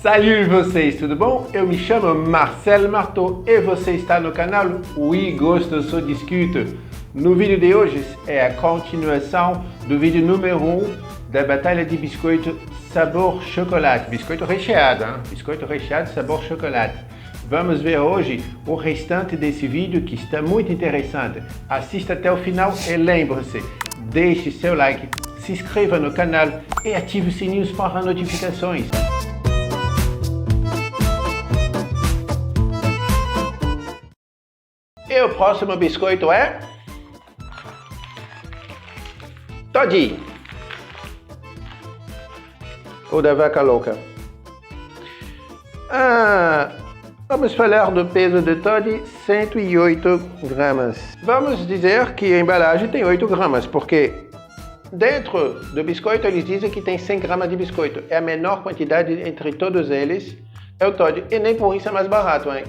Salut vocês, tudo bom? Eu me chamo Marcelo Marteau e você está no canal Oui Gosto Só Discute. No vídeo de hoje é a continuação do vídeo número 1 da batalha de biscoito sabor chocolate. Biscoito recheado, hein? Biscoito recheado sabor chocolate. Vamos ver hoje o restante desse vídeo que está muito interessante. Assista até o final e lembre-se, deixe seu like, se inscreva no canal e ative o sininho para notificações. E o próximo biscoito é Toddy, o da vaca louca. Vamos falar do peso de Toddy, 108 gramas. Vamos dizer que a embalagem tem 8 gramas, porque dentro do biscoito eles dizem que tem 100 gramas de biscoito. É a menor quantidade entre todos eles, é o Toddy. E nem por isso é mais barato, hein?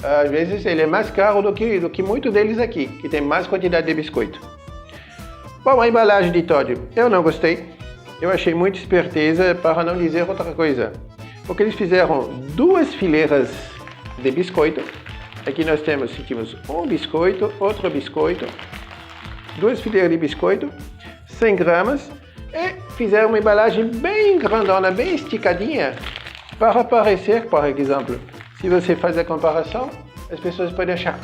Às vezes ele é mais caro do que muitos deles aqui, que tem mais quantidade de biscoito. Bom, a embalagem de Toddy, eu não gostei. Eu achei muita esperteza, para não dizer outra coisa. Porque eles fizeram duas fileiras de biscoito. Aqui nós sentimos um biscoito, outro biscoito, duas fileiras de biscoito, 100 gramas, e fizeram uma embalagem bem grandona, bem esticadinha, para parecer, por exemplo, se você faz a comparação, as pessoas podem achar,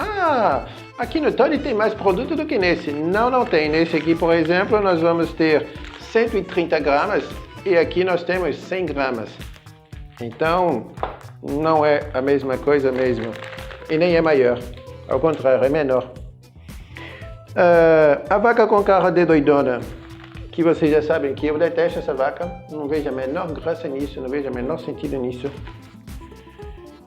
aqui no Toddy tem mais produto do que nesse. Não, não tem. Nesse aqui, por exemplo, nós vamos ter 130 gramas e aqui nós temos 100 gramas. Então, não é a mesma coisa mesmo. E nem é maior. Ao contrário, é menor. A vaca com cara de doidona, que vocês já sabem que eu detesto essa vaca. Não vejo a menor graça nisso, não vejo o menor sentido nisso.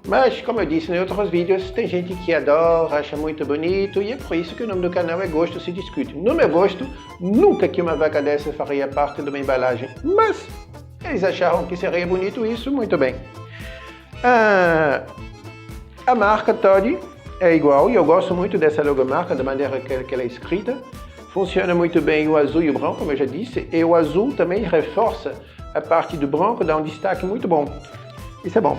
Mas, como eu disse em outros vídeos, tem gente que adora, acha muito bonito, e é por isso que o nome do canal é Gosto Se Discute. No meu gosto, nunca que uma vaca dessa faria parte de uma embalagem, mas eles acharam que seria bonito isso, muito bem. A marca Toddy é igual, e eu gosto muito dessa logomarca, da maneira que ela é escrita. Funciona muito bem o azul e o branco, como eu já disse, e o azul também reforça a parte do branco, dá um destaque muito bom. Isso é bom.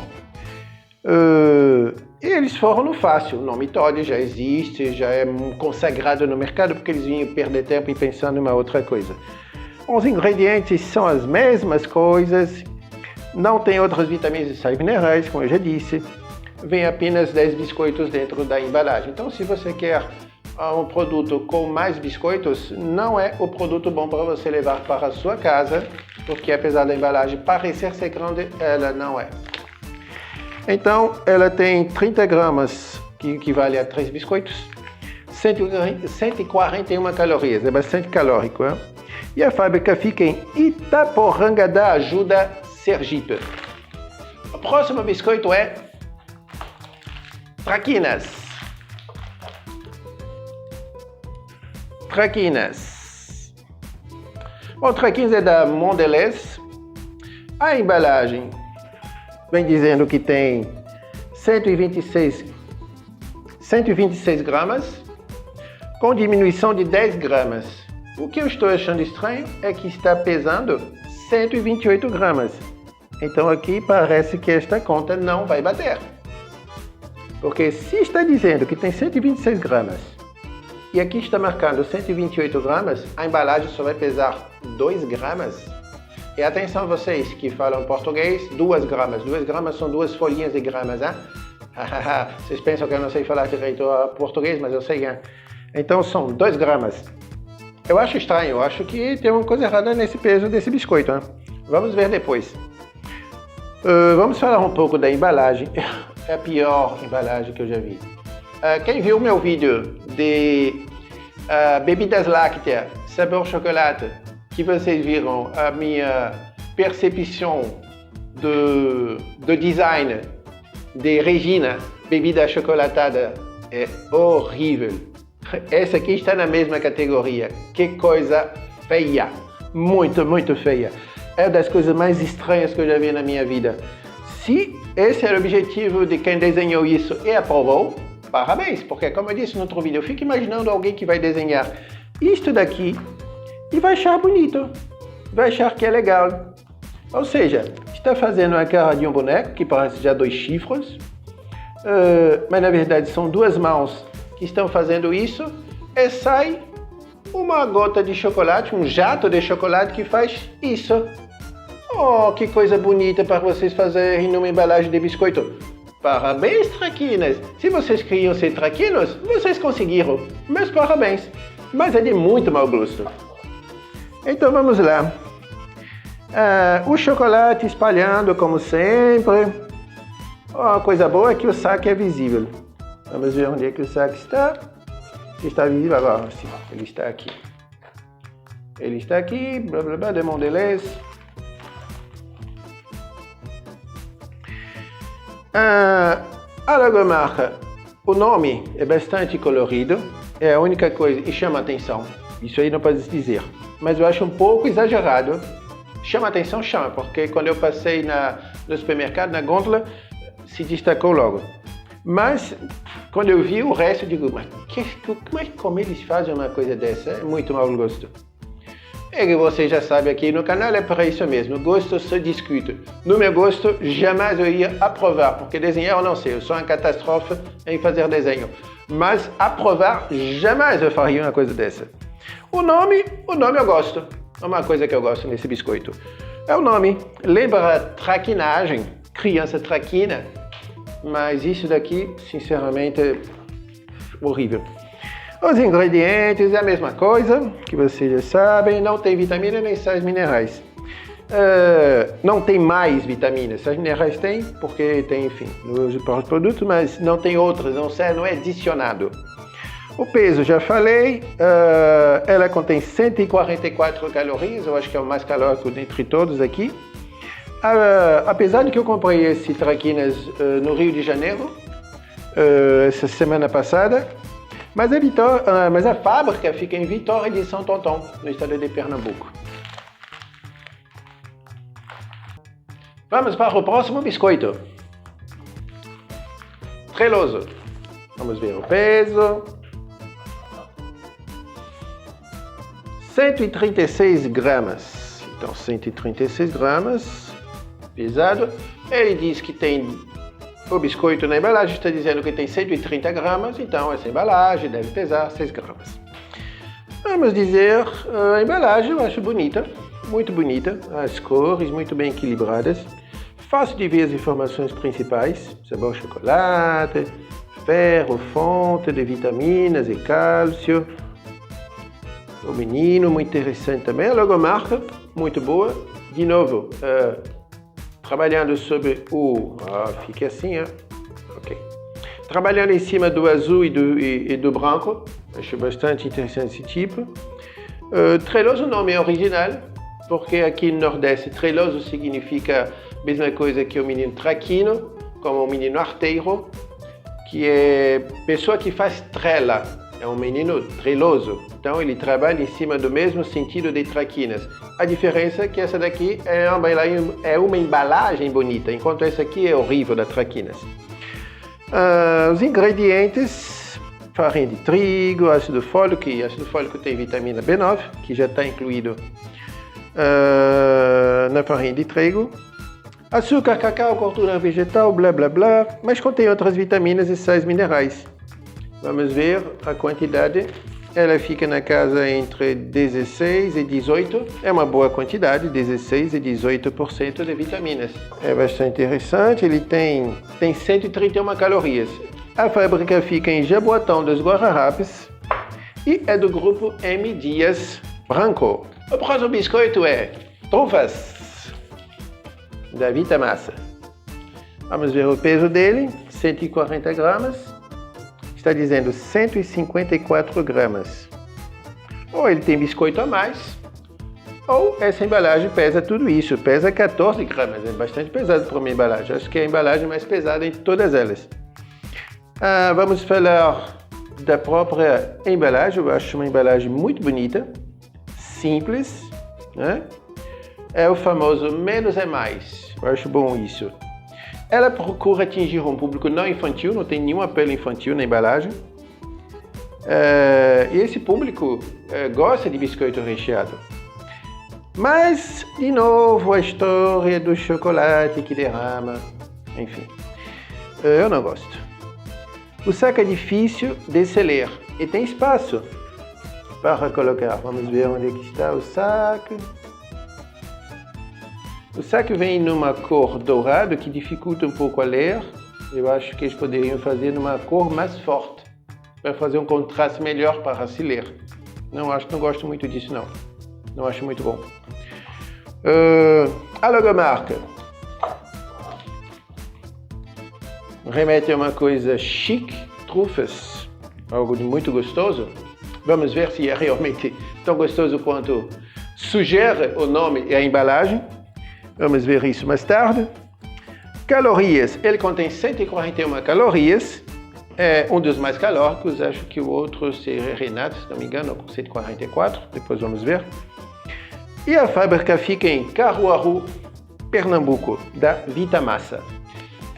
E eles foram no fácil. O nome Toddy já existe, já é consagrado no mercado, porque eles vinham perder tempo em pensando em uma outra coisa. Os ingredientes são as mesmas coisas, não tem outras vitaminas e sais minerais, como eu já disse. Vem apenas 10 biscoitos dentro da embalagem. Então, se você quer um produto com mais biscoitos, não é o produto bom para você levar para a sua casa, porque apesar da embalagem parecer ser grande, ela não é. Então, ela tem 30 gramas, que equivale a 3 biscoitos, 141 calorias, é bastante calórico, hein? E a fábrica fica em Itaporanga da Ajuda, Sergipe. O próximo biscoito é Traquinas. Traquinas. Bom, Traquinas é da Mondelez. A embalagem vem dizendo que tem 126 gramas, com diminuição de 10 gramas. O que eu estou achando estranho é que está pesando 128 gramas. Então aqui parece que esta conta não vai bater. Porque se está dizendo que tem 126 gramas, e aqui está marcando 128 gramas, a embalagem só vai pesar 2 gramas. E atenção vocês que falam português, 2 gramas. 2 gramas são 2 folhinhas de gramas, hein? Vocês pensam que eu não sei falar direito português, mas eu sei, hein? Então são 2 gramas. Eu acho estranho, eu acho que tem uma coisa errada nesse peso desse biscoito, hein? Vamos ver depois. Vamos falar um pouco da embalagem. É a pior embalagem que eu já vi. Quem viu meu vídeo de bebidas lácteas, sabor chocolate, que vocês viram a minha percepção do design de Regina, bebida achocolatada, é horrível. Essa aqui está na mesma categoria. Que coisa feia. Muito, muito feia. É uma das coisas mais estranhas que eu já vi na minha vida. Se esse era o objetivo de quem desenhou isso e aprovou, parabéns, porque como eu disse no outro vídeo, eu fico imaginando alguém que vai desenhar isto daqui e vai achar bonito, vai achar que é legal. Ou seja, está fazendo a cara de um boneco, que parece já 2 chifres, mas na verdade são 2 mãos que estão fazendo isso, e sai uma gota de chocolate, um jato de chocolate que faz isso. Oh, que coisa bonita para vocês fazerem numa embalagem de biscoito. Parabéns, traquinas! Se vocês queriam ser traquinos, vocês conseguiram. Meus parabéns! Mas é de muito mau gosto. Então vamos lá. O chocolate espalhando como sempre. A coisa boa é que o saco é visível. Vamos ver onde é que o saco está. Está visível agora, sim. Ele está aqui. Ele está aqui, blá blá blá, de Mondelez. A logomarca, o nome é bastante colorido, é a única coisa, e chama atenção. Isso aí não pode dizer. Mas eu acho um pouco exagerado. Chama atenção, chama, porque quando eu passei no supermercado, na gôndola, se destacou logo. Mas, quando eu vi o resto, eu digo, mas como eles fazem uma coisa dessa? É muito mau gosto. É que você já sabe, aqui no canal é para isso mesmo, gosto se discute. No meu gosto, jamais eu ia aprovar, porque desenhar eu não sei, eu sou uma catástrofe em fazer desenho. Mas aprovar, jamais eu faria uma coisa dessa. O nome eu gosto, é uma coisa que eu gosto nesse biscoito. É o nome, lembra traquinagem, criança traquina, mas isso daqui, sinceramente, é horrível. Os ingredientes é a mesma coisa, que vocês já sabem, não tem vitamina nem sais minerais. Não tem mais vitaminas, sais minerais tem, porque tem, enfim, nos produtos, mas não tem outras, não é adicionado. O peso, já falei, ela contém 144 calorias, eu acho que é o mais calórico dentre todos aqui. Apesar de que eu comprei esse traquinas no Rio de Janeiro, essa semana passada, mas a fábrica fica em Vitória de Santo Antão, no estado de Pernambuco. Vamos para o próximo biscoito. Treloso. Vamos ver o peso. 136 gramas. Então, 136 gramas. Pesado. Ele diz que tem... O biscoito na embalagem está dizendo que tem 130 gramas, então essa embalagem deve pesar 6 gramas. Vamos dizer, a embalagem eu acho bonita, muito bonita, as cores muito bem equilibradas, fácil de ver as informações principais, sabor chocolate, ferro, fonte de vitaminas e cálcio. O menino, muito interessante também, a logomarca, muito boa, de novo, trabalhando sobre fica assim, ok. Trabalhando em cima do azul e do branco, acho bastante interessante esse tipo. Treloso, o nome é original, porque aqui no Nordeste, treloso significa a mesma coisa que o menino traquino, como o menino arteiro, que é pessoa que faz trela, é um menino treloso. Então ele trabalha em cima do mesmo sentido de traquinas. A diferença é que essa daqui é uma embalagem bonita, enquanto essa aqui é horrível da traquinas. Os ingredientes, farinha de trigo, ácido fólico tem vitamina B9, que já está incluído na farinha de trigo. Açúcar, cacau, gordura vegetal, blá blá blá, mas contém outras vitaminas e sais minerais. Vamos ver a quantidade. Ela fica na casa entre 16 e 18, é uma boa quantidade, 16 e 18% de vitaminas. É bastante interessante, ele tem 131 calorias. A fábrica fica em Jaboatão dos Guararapes e é do grupo M. Dias Branco. O próximo biscoito é trufas da Vitamassa. Vamos ver o peso dele, 140 gramas. Está dizendo 154 gramas. Ou ele tem biscoito a mais, ou essa embalagem pesa tudo isso, pesa 14 gramas, é bastante pesado para uma embalagem. Acho que é a embalagem mais pesada entre todas elas. Vamos falar da própria embalagem, eu acho uma embalagem muito bonita, simples, né? É o famoso menos é mais, eu acho bom isso. Ela procura atingir um público não infantil, não tem nenhum apelo infantil na embalagem. E esse público gosta de biscoito recheado. Mas, de novo, a história do chocolate que derrama. Enfim, eu não gosto. O saco é difícil de se ler e tem espaço para colocar. Vamos ver onde é que está o saco. O saco vem numa cor dourada que dificulta um pouco a ler. Eu acho que eles poderiam fazer numa cor mais forte para fazer um contraste melhor para se ler. Não gosto muito disso não. Não acho muito bom. A logomarca remete a uma coisa chique, trufas, algo de muito gostoso. Vamos ver se é realmente tão gostoso quanto sugere o nome e a embalagem. Vamos ver isso mais tarde. Calorias. Ele contém 141 calorias. É um dos mais calóricos. Acho que o outro seria Renato, se não me engano, com 144. Depois vamos ver. E a fábrica fica em Caruaru, Pernambuco, da Vitamassa.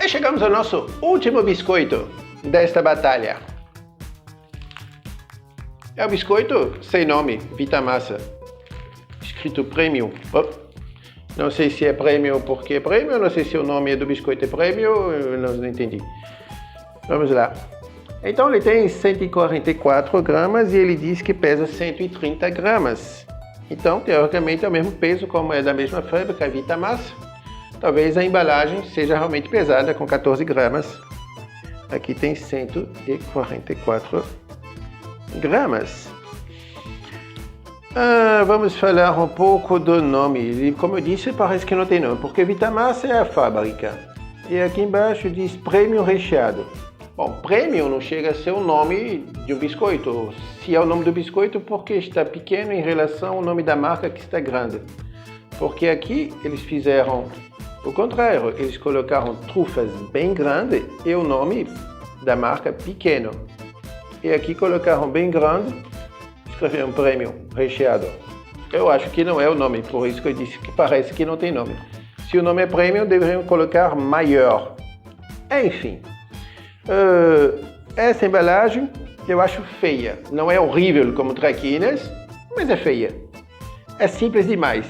E chegamos ao nosso último biscoito desta batalha. É o biscoito sem nome, Vitamassa. Escrito Premium. Não sei se é Premium porque é Premium, não sei se o nome do biscoito é Premium, eu não entendi. Vamos lá. Então ele tem 144 gramas e ele diz que pesa 130 gramas. Então, teoricamente, é o mesmo peso, como é da mesma fábrica, a Vitamassa. Talvez a embalagem seja realmente pesada, com 14 gramas. Aqui tem 144 gramas. Vamos falar um pouco do nome. Como eu disse, parece que não tem nome, porque Vitamassa é a fábrica. E aqui embaixo diz Premium recheado. Bom, Premium não chega a ser o nome de um biscoito. Se é o nome do biscoito, porque está pequeno em relação ao nome da marca que está grande. Porque aqui eles fizeram o contrário. Eles colocaram trufas bem grandes e o nome da marca pequeno. E aqui colocaram bem grande, escreveram Premium recheado. Eu acho que não é o nome, por isso que eu disse que parece que não tem nome. Se o nome é Premium, deveriam colocar maior. Enfim. Essa embalagem eu acho feia. Não é horrível como traquinas, mas é feia. É simples demais.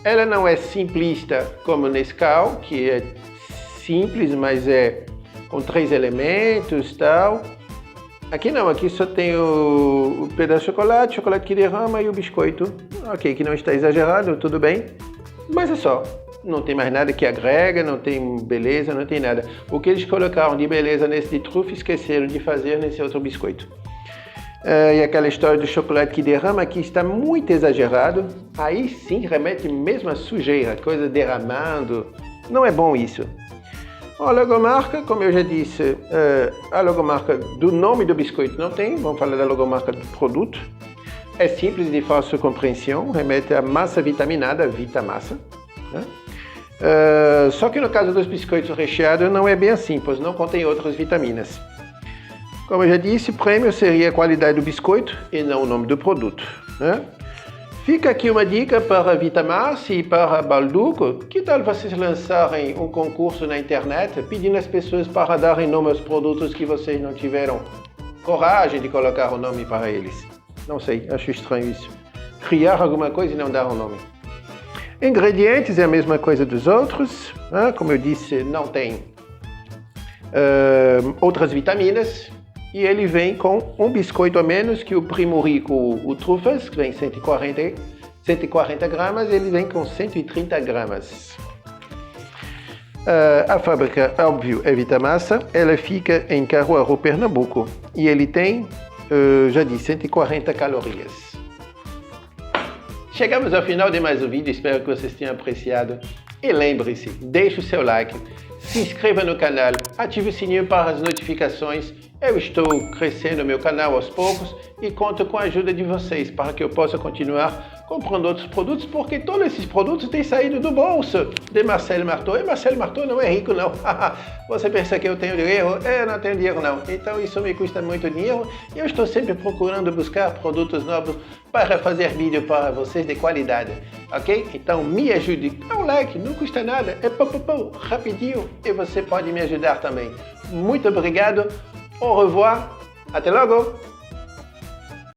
Ela não é simplista como Nescau, que é simples, mas é com 3 elementos e tal. Aqui não, aqui só tem o pedaço de chocolate que derrama e o biscoito. Ok, que não está exagerado, tudo bem, mas é só. Não tem mais nada que agrega, não tem beleza, não tem nada. O que eles colocaram de beleza nesse de trufa, esqueceram de fazer nesse outro biscoito. E aquela história do chocolate que derrama aqui está muito exagerado. Aí sim remete mesmo a sujeira, coisa derramando. Não é bom isso. A logomarca, como eu já disse, a logomarca do nome do biscoito não tem. Vamos falar da logomarca do produto. É simples de fácil compreensão, remete a massa vitaminada, Vitamassa. Né? Só que no caso dos biscoitos recheados não é bem assim, pois não contém outras vitaminas. Como eu já disse, Premium seria a qualidade do biscoito e não o nome do produto. Né? Fica aqui uma dica para a Vitamassa e para a Balduco. Que tal vocês lançarem um concurso na internet pedindo às pessoas para darem nome aos produtos que vocês não tiveram coragem de colocar o nome para eles? Não sei, acho estranho isso. Criar alguma coisa e não dar um nome. Ingredientes é a mesma coisa dos outros. Né? Como eu disse, não tem outras vitaminas. E ele vem com um biscoito a menos que o Primo Rico, o Trufas, que vem 140 gramas, ele vem com 130 gramas. A fábrica, óbvio, é Vitamassa, ela fica em Caruaru, Pernambuco, e ele tem, já disse, 140 calorias. Chegamos ao final de mais um vídeo, espero que vocês tenham apreciado. E lembre-se, deixe o seu like, se inscreva no canal, ative o sininho para as notificações. Eu estou crescendo meu canal aos poucos e conto com a ajuda de vocês para que eu possa continuar comprando outros produtos, porque todos esses produtos têm saído do bolso de Marcel Marteau. E Marcel Marteau não é rico, não. Você pensa que eu tenho dinheiro? Eu não tenho dinheiro, não. Então isso me custa muito dinheiro e eu estou sempre procurando buscar produtos novos para fazer vídeo para vocês de qualidade, ok? Então me ajude. Dá um like, não custa nada. É rapidinho e você pode me ajudar também. Muito obrigado. Au revoir. Até logo.